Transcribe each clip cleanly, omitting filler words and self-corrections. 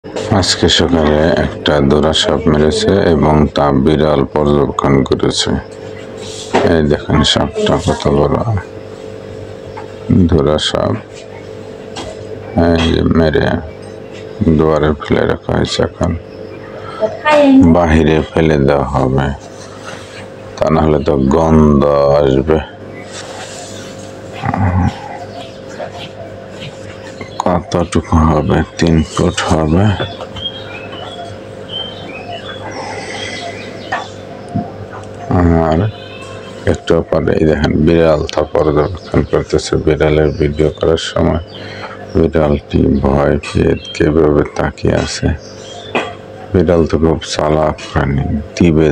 আজকে সকালে একটা দোরা সাপ মেরেছে এবং তা বিড়াল পর্যবেক্ষণ করেছে। এই দেখেন সাপটা কত বড় দোরা সাপ। এই যে মেরে দুয়ারে ফেলে রাখা হয়েছে, এখন বাহিরে ফেলে দেওয়া হবে, তা নাহলে তো গন্ধ আসবে। কতটুকু হবে? 3 ফুট হবে। আর একটু পরে দেখেন বিড়াল তা পর্যবেক্ষণ করতেছে। বিড়ালের ভিডিও করার সময় বিড়ালটি ভয় পেয়ে কিভাবে তাকিয়ে আছে। বিড়াল তো খুব চালাক প্রাণী, দিবে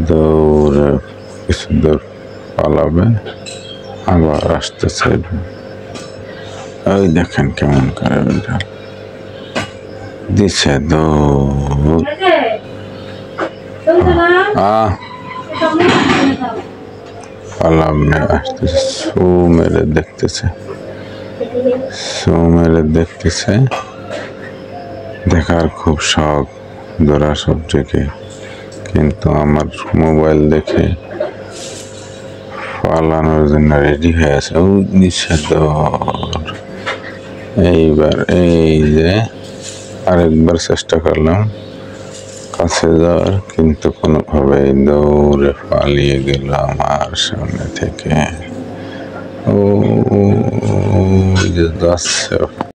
দৌড়ে কিছু দূর পালাবে, আবার আসতে চাইবে। ওই দেখেন কেমন করে বিড়াল দিছে দৌড়। পালামে আসতেছে, সু মেরে দেখতেছে। দেখার খুব শখ দোরা সাপটিকে, কিন্তু আমার মোবাইল দেখে পালানোর জন্য রেডি হয়ে আছে। ও নিচে দৌড়। এইবার এই যে আরেকবার চেষ্টা করলাম কাছে যাওয়ার, কিন্তু কোনোভাবে দৌড়ে পালিয়ে গেল আমার সামনে থেকে। ও যে যাচ্ছে।